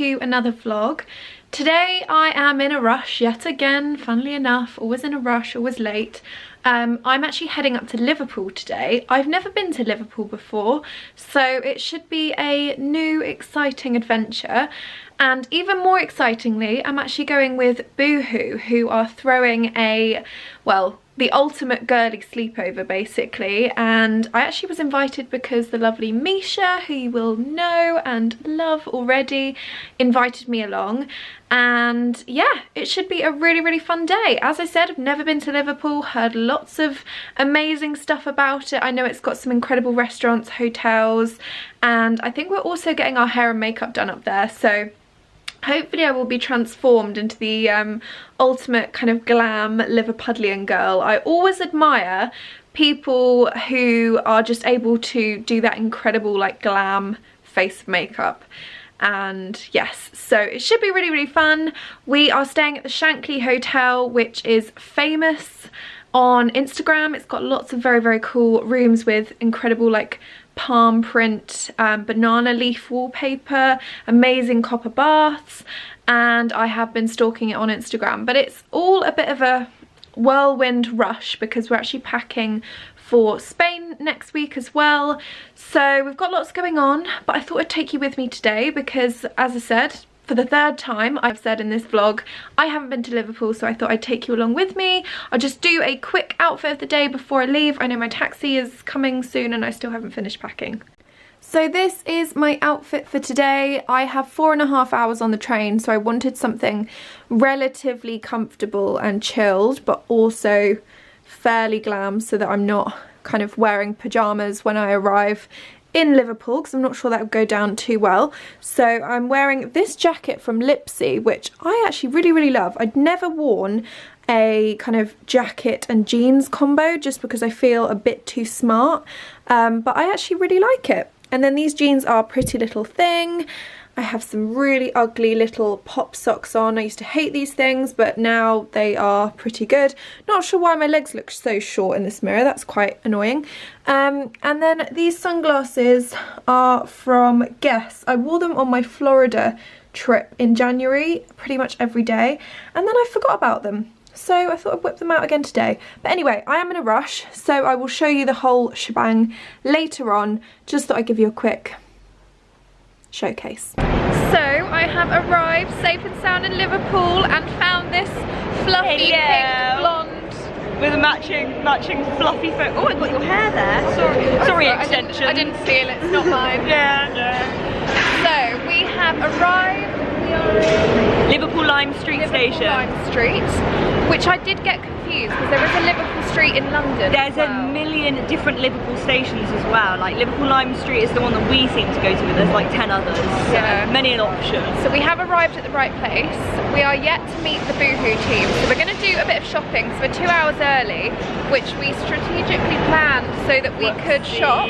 to another vlog. Today I am in a rush yet again, funnily enough, always in a rush, always late. I'm actually heading up to Liverpool today. I've never been to Liverpool before, so it should be a new exciting adventure. And even more excitingly, I'm actually going with Boohoo, who are throwing a, well, the ultimate girly sleepover basically, and I actually was invited because the lovely Misha, who you will know and love already, invited me along. And yeah, it should be a really fun day. As I said, I've never been to Liverpool, heard lots of amazing stuff about it. I know it's got some incredible restaurants, hotels, and I think we're also getting our hair and makeup done up there, so hopefully I will be transformed into the ultimate kind of glam Liverpudlian girl. I always admire people who are just able to do that incredible like glam face makeup. And yes, so it should be really fun. We are staying at the Shankly Hotel, which is famous on Instagram. It's got lots of very cool rooms with incredible like palm print, banana leaf wallpaper, amazing copper baths, and I have been stalking it on Instagram. But it's all a bit of a whirlwind rush because we're actually packing for Spain next week as well. So we've got lots going on, but I thought I'd take you with me today because, as I said, for the third time I've said in this vlog, I haven't been to Liverpool, so I thought I'd take you along with me. I'll just do a quick outfit of the day before I leave. I know my taxi is coming soon and I still haven't finished packing. So this is my outfit for today. I have 4.5 hours on the train, so I wanted something relatively comfortable and chilled, but also fairly glam so that I'm not kind of wearing pyjamas when I arrive in Liverpool, because I'm not sure that would go down too well. So I'm wearing this jacket from Lipsy, which I actually really love. I'd never worn a kind of jacket and jeans combo just because I feel a bit too smart, but I actually really like it. And then these jeans are Pretty Little Thing. I have some really ugly little pop socks on. I used to hate these things, but now they are pretty good. Not sure why my legs look so short in this mirror. That's quite annoying. And then these sunglasses are from Guess. I wore them on my Florida trip in January pretty much every day, and then I forgot about them. So I thought I'd whip them out again today. But anyway, I am in a rush, so I will show you the whole shebang later on. Just thought I'd give you a quick showcase. So I have arrived safe and sound in Liverpool and found this fluffy pink blonde with a matching fluffy foot. Oh, I got your hair there. Sorry, extension. I didn't steal it, it's not mine. Yeah. So we have arrived. We are in Liverpool Lime Street Station. Lime Street, which I did get confused because there is a Liverpool Street in London. There's a million different Liverpool stations as well. Like Liverpool Lime Street is the one that we seem to go to, but there's like 10 others. Yeah. Many an option. So we have arrived at the right place. We are yet to meet the Boohoo team. So we're going to do a bit of shopping. So we're 2 hours early, which we strategically planned so that we could shop.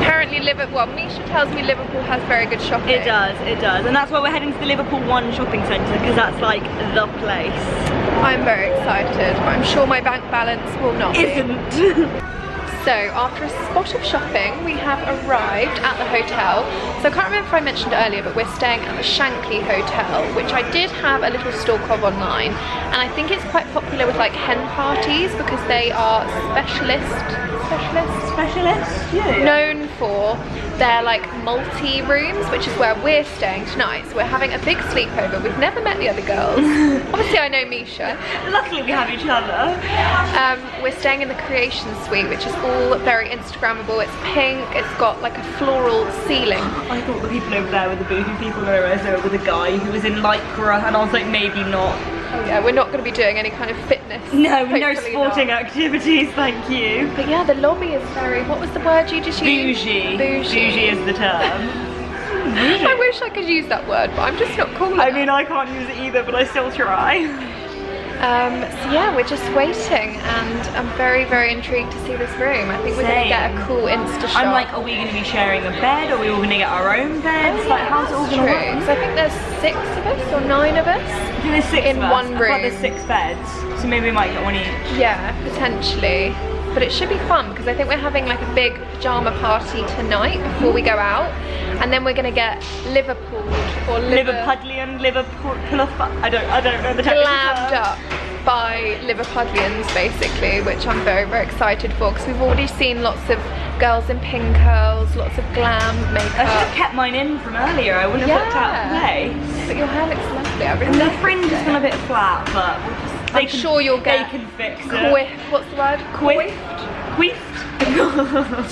Apparently Misha tells me Liverpool has very good shopping. It does. And that's why we're heading to the Liverpool One shopping centre, because that's like the place. I'm very excited, but I'm sure my bank balance will not Isn't. So after a spot of shopping, we have arrived at the hotel. So I can't remember if I mentioned it earlier, but we're staying at the Shankly Hotel, which I did have a little stalk of online. And I think it's quite popular with like hen parties because they are specialists known for their like multi-rooms, which is where we're staying tonight. So we're having a big sleepover. We've never met the other girls. Obviously I know Misha. Luckily we have each other. We're staying in the Creation Suite, which is all very Instagrammable. It's pink, it's got like a floral ceiling. I thought the people over there were the Boohoo people, whereas they were with a guy who was in lycra, and I was like, maybe not. Oh yeah, we're not going to be doing any kind of fitness. No, no sporting activities, thank you. But yeah, the lobby is very, what was the word you just used? Bougie. Bougie is the term. I wish I could use that word, but I'm just not cool enough. I mean, I can't use it either, but I still try. So yeah, we're just waiting, and I'm very intrigued to see this room. I think we're going to get a cool Insta shot. I'm like, are we going to be sharing a bed? Are we all going to get our own beds? Like, how's it all going to work? So I think there's 6 of us or 9 of us. I think there's 6 in of us. one room. I thought there's 6 beds, so maybe we might get one each. Yeah, potentially. but it should be fun because I think we're having like a big pajama party tonight before we go out, and then we're gonna get Liverpool or Liverpudlian, Liverpool, I don't know the technical glammed term. up by Liverpudlians basically, which I'm very, very excited for because we've already seen lots of girls in pin curls, lots of glam makeup. I should have kept mine in from earlier, I wouldn't have looked out of place. But your hair looks lovely. I really And the like fringe it. is still a bit flat, but I'm sure you'll get they can fix it. What's the word? Quiffed.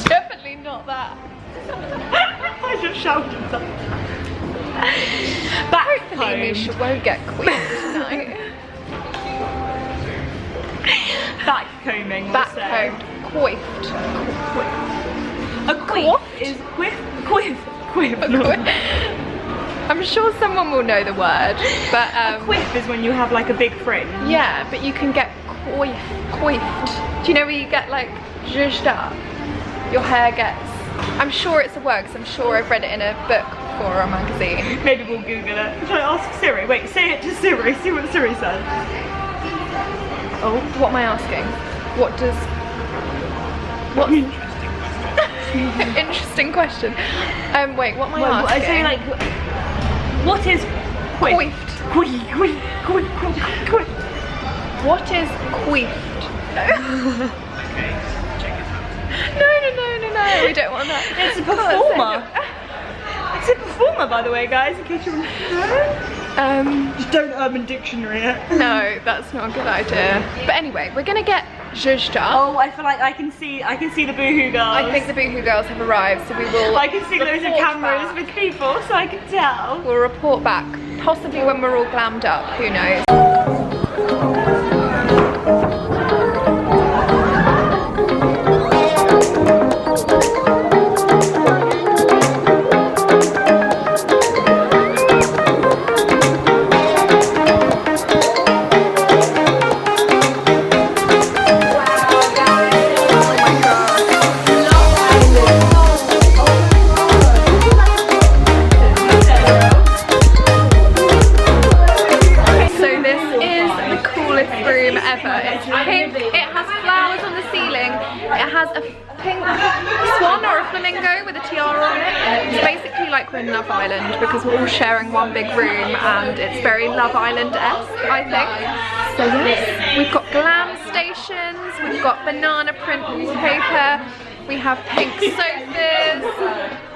Definitely not that. I just shouted something. Hopefully Misha won't get quiffed tonight. Backcombing. Backcombed. Coiffed. A quiff is quiff. I'm sure someone will know the word, but a quiff is when you have like a big fringe. yeah, but you can get coiffed. Do you know where you get like zhuzhed up? Your hair gets. I'm sure it's a word because I'm sure I've read it in a book before or a magazine. Maybe we'll Google it. Shall I ask Siri? Wait, say it to Siri. See what Siri says. Oh, what am I asking? What does... What? Interesting question. Wait, what am I asking? I say like, what is Coiffed. Quiff. What is coiffed? Okay, check it out. No, we don't want that. It's a performer. It's a performer, by the way, guys, in case you want to just don't Urban Dictionary it. No, that's not a good idea. But anyway, we're gonna get zhuzhed up. Oh, I feel like I can see the Boohoo girls. I think the Boohoo girls have arrived, so we will. I can see loads of cameras back. with people, so I can tell. We'll report back, possibly when we're all glammed up. Who knows? Love Island because we're all sharing one big room and it's very Love Island-esque, I think. So yes, we've got glam stations, we've got banana print wallpaper, we have pink sofas,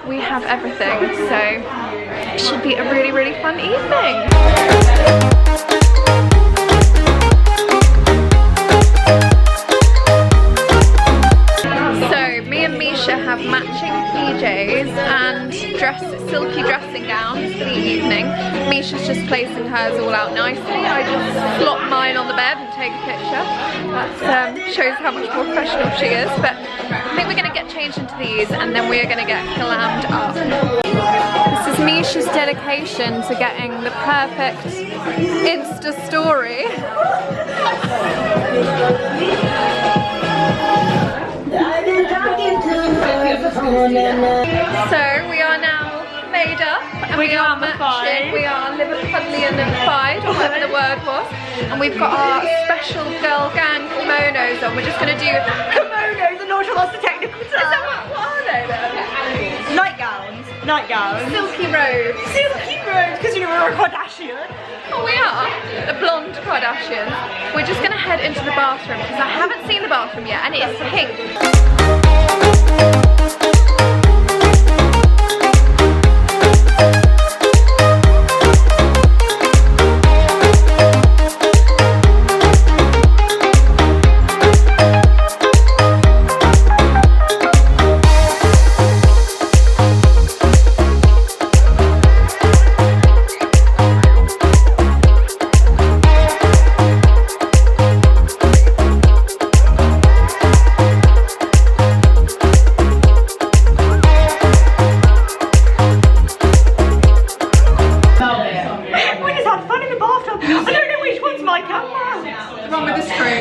we have everything. So it should be a really, really fun evening. Have matching PJs and silky dressing gowns for the evening. Misha's just placing hers all out nicely. I just slot mine on the bed and take a picture. That shows how much more professional she is. But I think we're going to get changed into these and then we're going to get glammed up. This is Misha's dedication to getting the perfect Insta story. So we are now made up and we are matching. We are Liverpudlian and fied, or whatever the word was. And we've got our special girl gang kimonos on. We're just going to do kimonos, and not sure that's the technical term. Is that what are they then? Nightgowns. Silky robes. Silky robes, because you know we're a Kardashian. Oh, we are. The blonde Kardashians. We're just going to head into the bathroom because I haven't seen the bathroom yet and it is pink.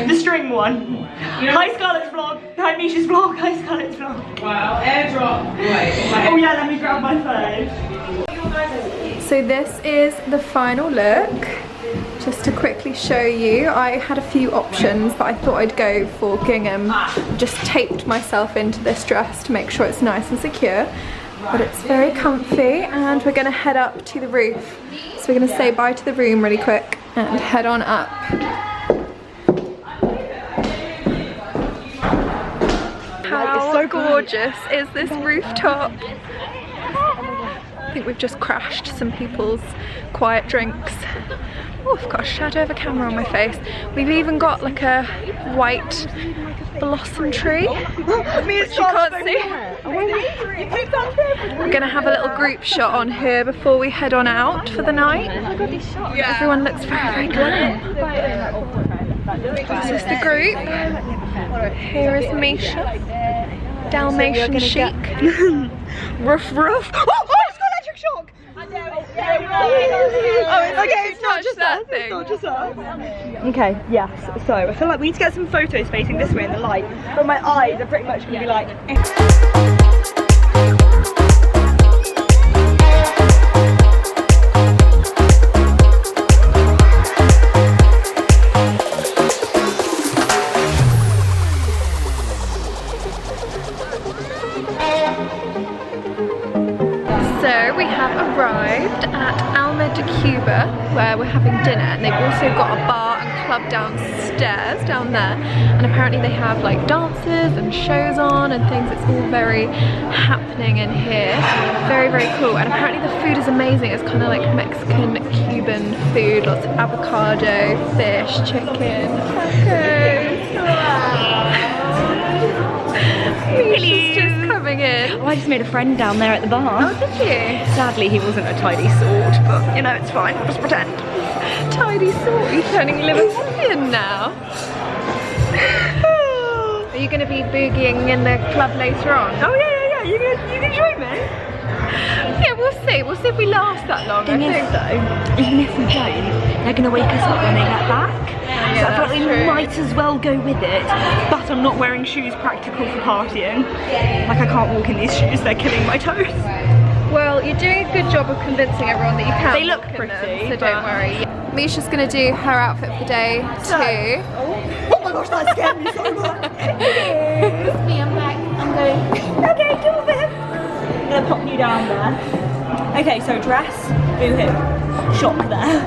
The string one. Hi Scarlett's vlog. Hi Misha's vlog. Hi Scarlett's vlog. Wow, airdrop. Oh yeah, let me grab my phone. So this is the final look. just to quickly show you, I had a few options, but I thought I'd go for gingham. Just taped myself into this dress to make sure it's nice and secure, but it's very comfy, and we're gonna head up to the roof. So we're gonna say bye to the room really quick and head on up. How gorgeous is this rooftop? I think we've just crashed some people's quiet drinks. Oh, I've got a shadow of a camera on my face. We've even got like a white blossom tree, which you can't see. We're gonna have a little group shot on here before we head on out for the night. Everyone looks very, very glam. This is the group. Here is Misha, Dalmatian chic. Ruff ruff. Oh, it's got electric shock! Okay, it's not just that thing. It's not just us. Okay, yes. So I feel like we need to get some photos facing this way in the light, but my eyes are pretty much gonna be like. So we have arrived at Cuba, where we're having dinner, and they've also got a bar and club downstairs down there, and apparently they have like dances and shows on and things. It's all very happening in here. Very, very cool, and apparently the food is amazing. It's kind of like Mexican Cuban food, lots of avocado, fish, chicken, tacos. Misha's just coming in. Oh, I just made a friend down there at the bar. Oh, did you? Sadly, he wasn't a tidy sort, but you know, it's fine. I'll just pretend. Tidy sort? You're turning Liverpudlian now. Are you going to be boogieing in the club later on? Oh yeah. You can join me. Yeah, we'll see. We'll see if we last that long. Thing is though, even if we don't, they're going to wake us up when they get back. Yeah, so I thought we true. might as well go with it. But I'm not wearing shoes practical for partying. Like I can't walk in these shoes, they're killing my toes. Well, you're doing a good job of convincing everyone that you can. They look walk in pretty, them, so don't worry. Misha's going to do her outfit for the day too. Oh my gosh, that scared me so much. It's me, I'm back. I'm going. Okay, cool then. I'm gonna pop you down there. Okay, so dress, Boohoo, shock there.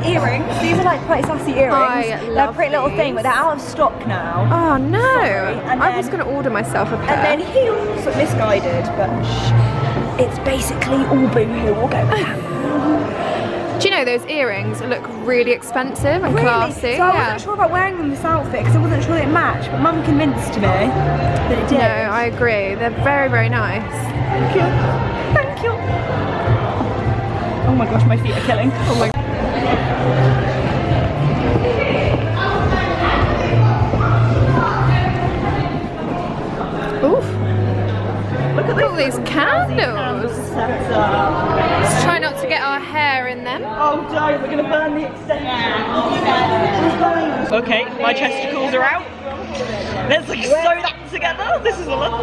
Earrings, these are like quite sassy earrings. They're a pretty little thing, but they're out of stock now. Oh no! And I was going to order myself a pair. And then heels, misguided, but it's basically all Boohoo. We'll go with that. Do you know those earrings look really expensive and classy? So I wasn't sure about wearing them this outfit because I wasn't sure they'd match, but Mum convinced me that it did. No, I agree. They're very, very nice. Thank you. Thank you. Oh my gosh, my feet are killing. Oh my. Oof. Look at all these candles. Let's try not to get our hair in them. Oh, don't. We're going to burn the extensions. Okay, my testicles are out. Let's like sew that together. This is a look.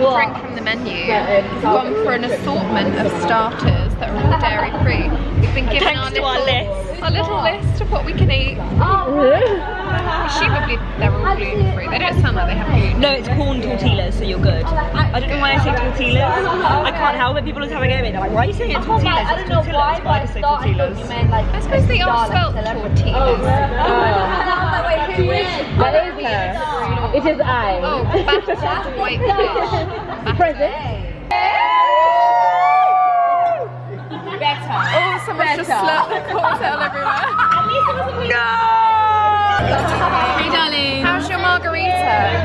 Ordering from the menu. We've gone for an assortment of starters that are all dairy free. We've been given our little list of what we can eat. Presumably they're all gluten free. They don't sound like they have gluten. No, it's corn tortillas, so you're good. I don't know why I say tortillas. I can't help it. People are having a go at me. They're like, why are you saying it's tortillas? I don't know why, but I thought you meant like. I suppose they are spelt tortillas. It is I. Oh, battered white fish. Present. Better. Oh, someone's just slapped the cocktail everywhere. No! Hey, darling. How's your margarita?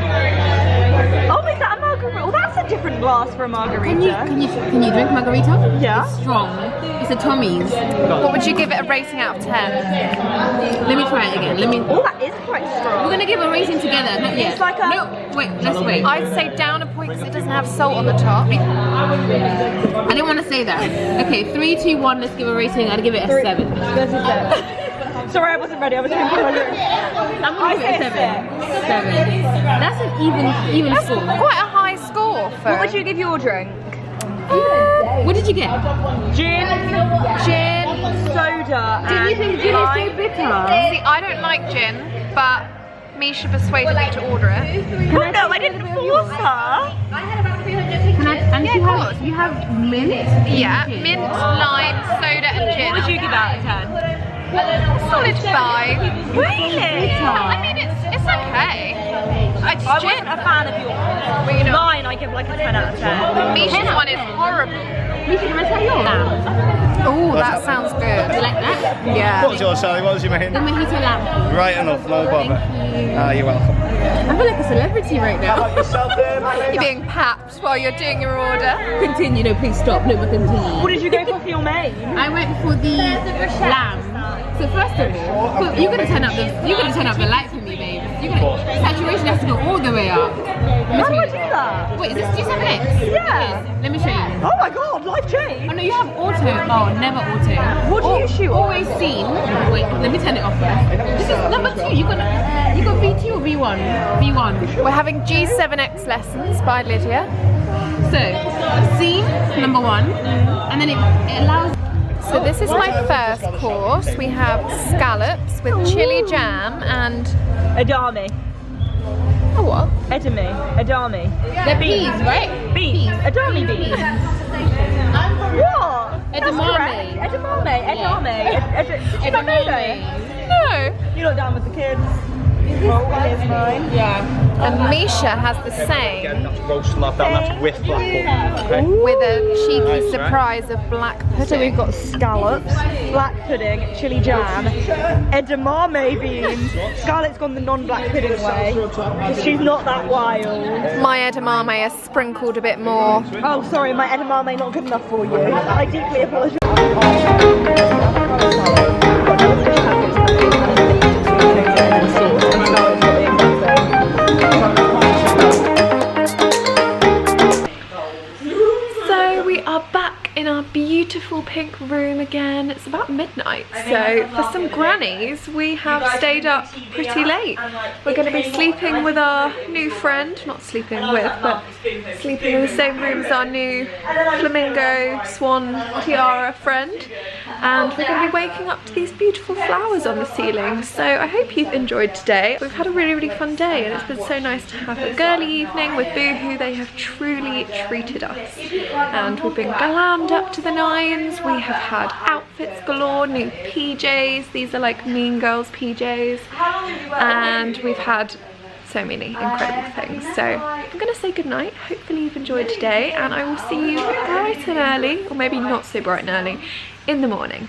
Oh, is that a margarita? Oh, that's a different glass for a margarita. Can you drink margarita? Yeah. It's strong. It's a Tommy's. What would you give it a rating out of 10? Let me try it again. Oh, that is quite strong. We're gonna give a rating together. Not yet. It's like a. No, wait. Let's wait. I'd say down a point because it doesn't have salt on the top. I didn't want to say that. Okay, 3, 2, 1. Let's give a rating. I'd give it a 7. Sorry, I wasn't ready. I was going to put my I'm gonna give it a 7. 7. That's an even score. Quite a high offer. What would you give your drink? What did you get? Gin, soda, Did you think gin is so bitter? See, I don't like gin, but Misha persuaded me to order it. No, I didn't force her. And you have mint? Yeah, mint, lime, soda and gin. What would you give out of 10? Solid 5. Really? I mean, it's okay. It's I gin. wasn't a fan of yours. Well, you know, Mine, I give like a 10 out of 10. Misha's one is horrible. Misha, can I try yours? Oh, that sounds good. You like that? Yeah. What was yours, Sally? What was your main? The mojito lamb. Right enough, no bother. You're welcome. I feel like a celebrity right now. You're being papped while you're doing your order. Continue, no, please stop. No, but continue. What did you go for your main? I went for the lamb. So first of all, you're gonna turn up the light for me, babe. Saturation has to go all the way up. How do I do that? Wait, is this G7X? Yeah. Let me show you. Oh my god, life changed. Oh no, you have auto. Oh, never auto. What do you shoot on? Always seen. Wait, let me turn it off first. This is number 2. You got V2 or V1? V1. We're having G7X lessons by Lydia. So, scene number 1, and then it allows. So this is my first course. We have scallops with chili jam and Edamame. oh what? Edamame. They're peas, right? Beans. Edamame beans. What? Edamame. Edamame. Did you not know that? No. You're not down with the kids. Oh, here's mine. Yeah. And Misha has the same That's roast love, that's with black pudding. Okay. with a cheeky surprise of black pudding. So we've got scallops, black pudding, chili jam, edamame beans. Scarlett's gone the non-black pudding way. She's not that wild. My edamame is sprinkled a bit more. Oh, sorry, my edamame not good enough for you. I deeply apologise. So we are back in our beautiful pink room again. It's about midnight, so for some grannies we have stayed up pretty late. We're going to be sleeping with our new friend, not sleeping with, but sleeping in the same room as our new flamingo swan tiara friend, and we're going to be waking up to these beautiful flowers on the ceiling. So I hope you've enjoyed today. We've had a really fun day and it's been so nice to have a girly evening with Boohoo. They have truly treated us and we've been glammed up to the nines. We have had outfits galore, new PJs. These are like Mean Girls PJs, and we've had so many incredible things. So I'm gonna say goodnight. Hopefully you've enjoyed today, and I will see you bright and early, or maybe not so bright and early, in the morning.